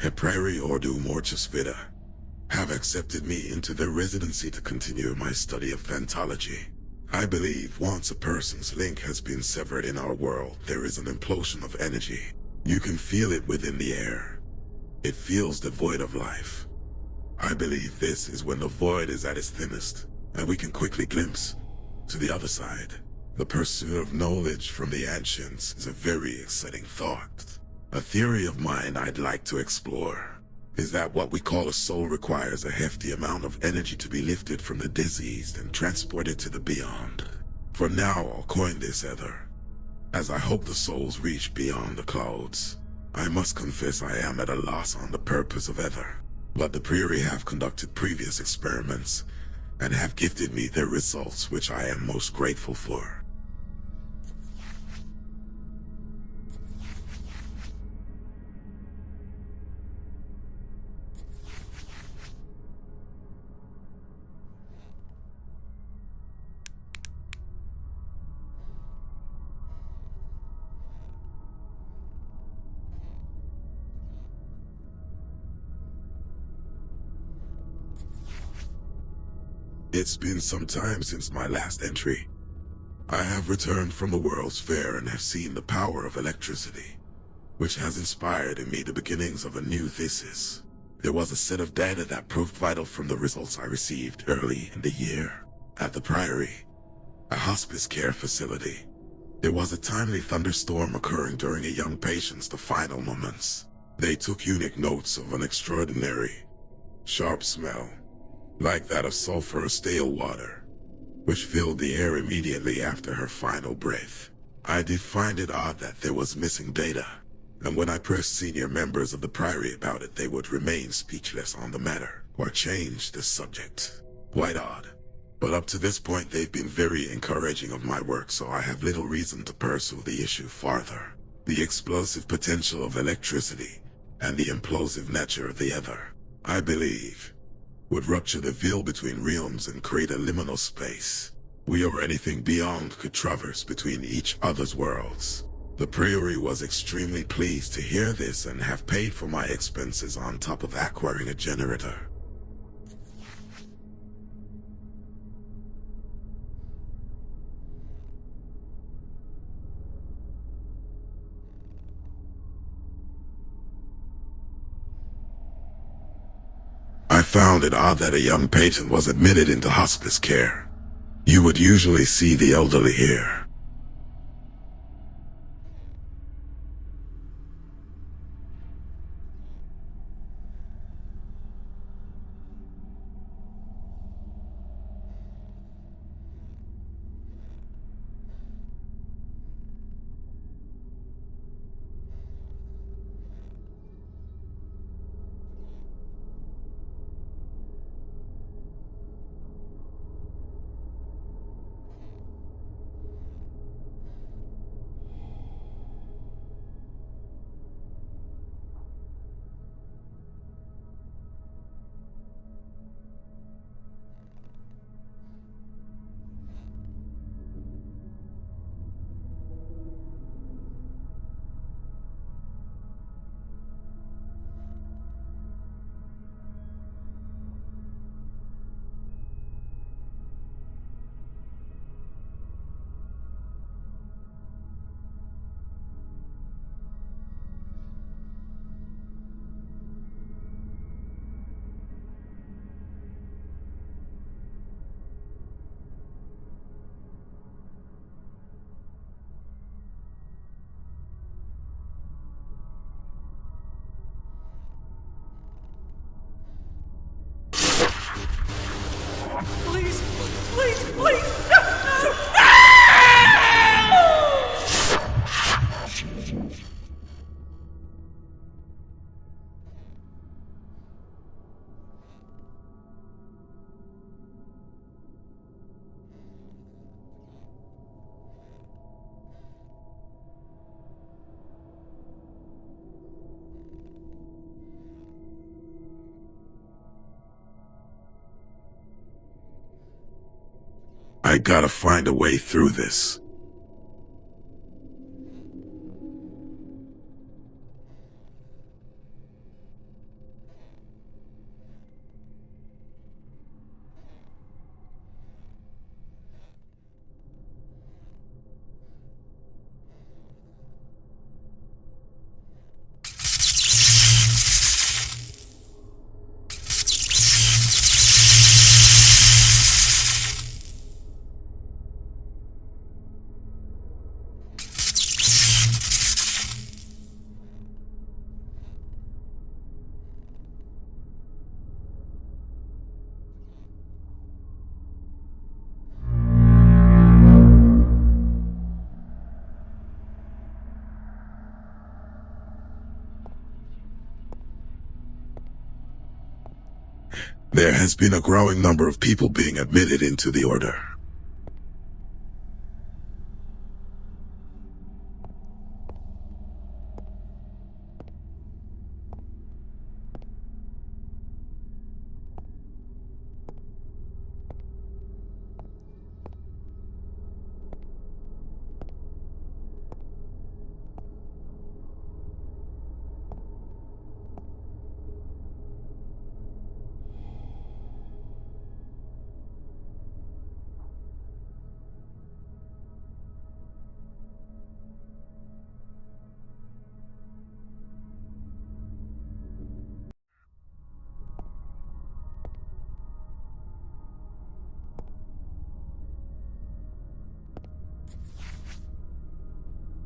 A Prairie Ordu Morchespita have accepted me into their residency to continue my study of phantology. I believe once a person's link has been severed in our world, there is an implosion of energy. You can feel it within the air. It feels devoid of life. I believe this is when the void is at its thinnest, and we can quickly glimpse to the other side. The pursuit of knowledge from the ancients is a very exciting thought. A theory of mine I'd like to explore is that what we call a soul requires a hefty amount of energy to be lifted from the diseased and transported to the beyond. For now, I'll coin this ether, as I hope the souls reach beyond the clouds. I must confess I am at a loss on the purpose of ether, but the Prairie have conducted previous experiments and have gifted me their results, which I am most grateful for. It's been some time since my last entry. I have returned from the World's Fair and have seen the power of electricity, which has inspired in me the beginnings of a new thesis. There was a set of data that proved vital from the results I received early in the year. At the Priory, a hospice care facility, there was a timely thunderstorm occurring during a young patient's final moments. They took unique notes of an extraordinary, sharp smell, like that of sulfur or stale water, which filled the air immediately after her final breath. I did find it odd that there was missing data, and when I pressed senior members of the Priory about it, they would remain speechless on the matter, or change the subject. Quite odd. But up to this point, they've been very encouraging of my work, so I have little reason to pursue the issue farther. The explosive potential of electricity and the implosive nature of the ether, I believe, would rupture the veil between realms and create a liminal space. We or anything beyond could traverse between each other's worlds. The Priory was extremely pleased to hear this and have paid for my expenses on top of acquiring a generator. I found it odd that a young patient was admitted into hospice care. You would usually see the elderly here. Please, please, please! No! I gotta find a way through this. There has been a growing number of people being admitted into the order.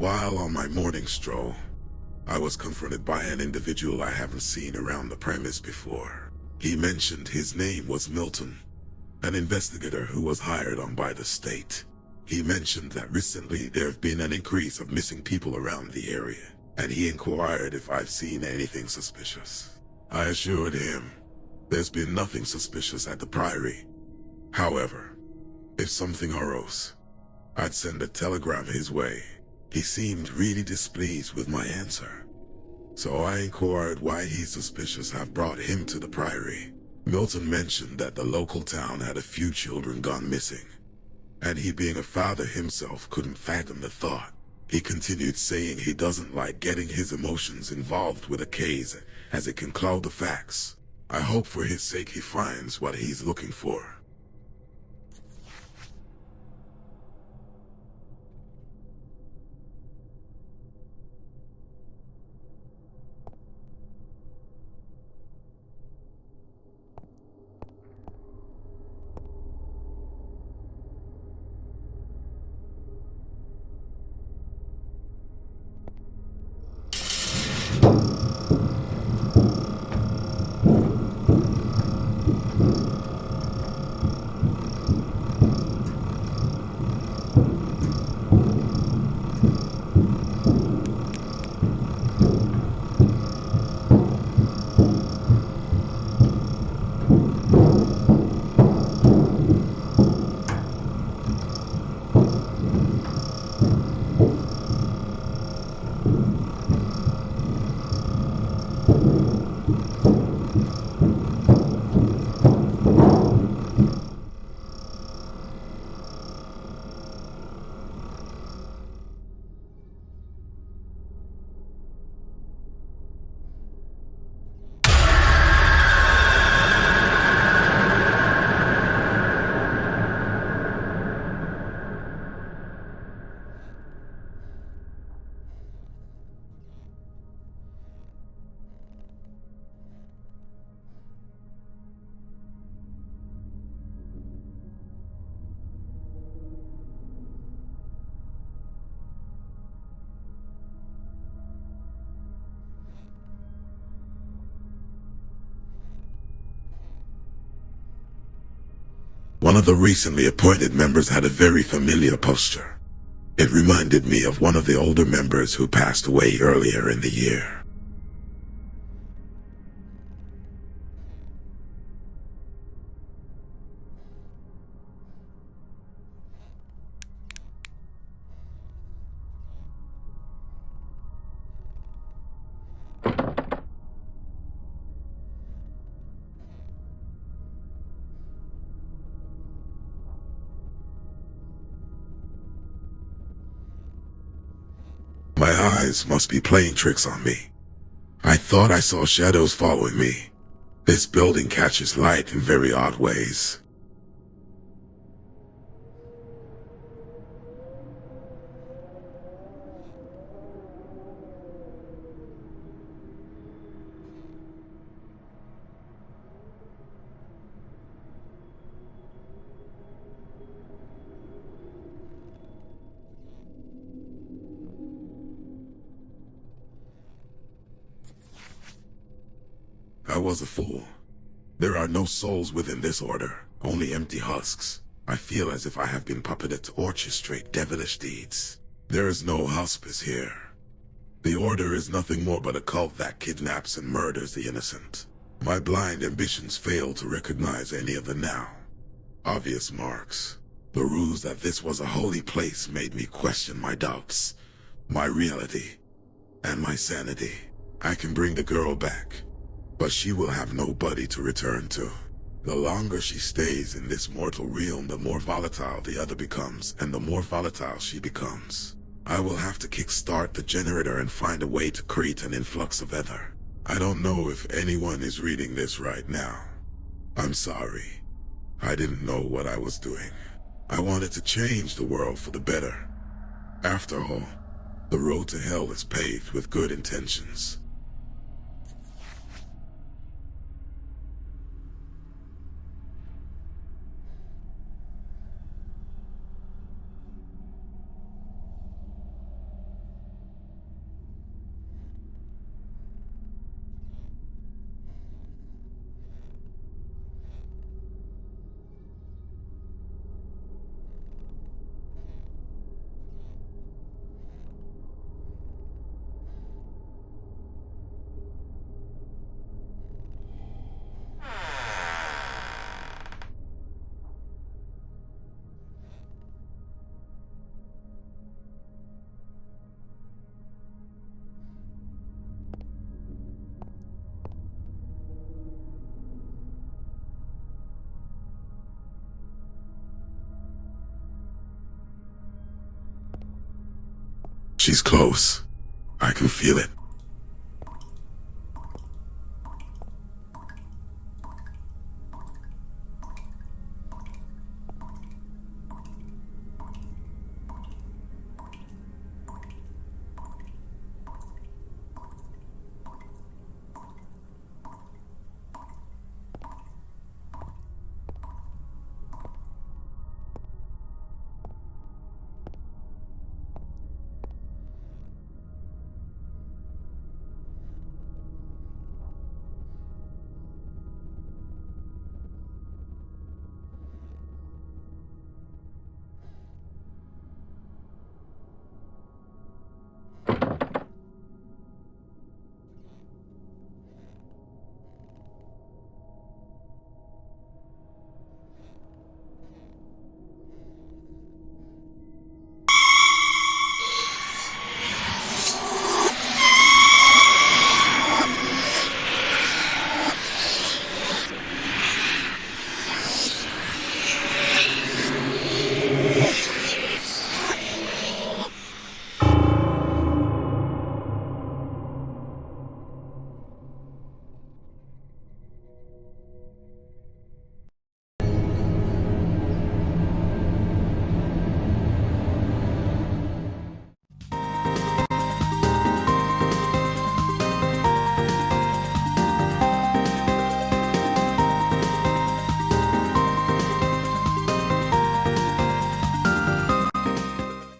While on my morning stroll, I was confronted by an individual I haven't seen around the premise before. He mentioned his name was Milton, an investigator who was hired on by the state. He mentioned that recently there have been an increase of missing people around the area, and he inquired if I've seen anything suspicious. I assured him there's been nothing suspicious at the Priory. However, if something arose, I'd send a telegram his way. He seemed really displeased with my answer, so I inquired why his suspicions have brought him to the Priory. Milton mentioned that the local town had a few children gone missing, and he being a father himself couldn't fathom the thought. He continued saying he doesn't like getting his emotions involved with a case as it can cloud the facts. I hope for his sake he finds what he's looking for. One of the recently appointed members had a very familiar posture. It reminded me of one of the older members who passed away earlier in the year. My eyes must be playing tricks on me. I thought I saw shadows following me. This building catches light in very odd ways. I was a fool. There are no souls within this order, only empty husks. I feel as if I have been puppeted to orchestrate devilish deeds. There is no hospice here. The order is nothing more but a cult that kidnaps and murders the innocent. My blind ambitions fail to recognize any of the now obvious marks. The ruse that this was a holy place made me question my doubts, my reality, and my sanity. I can bring the girl back, but she will have nobody to return to. The longer she stays in this mortal realm, the more volatile the other becomes, and the more volatile she becomes. I will have to kickstart the generator and find a way to create an influx of ether. I don't know if anyone is reading this right now. I'm sorry. I didn't know what I was doing. I wanted to change the world for the better. After all, the road to hell is paved with good intentions. She's close. I can feel it.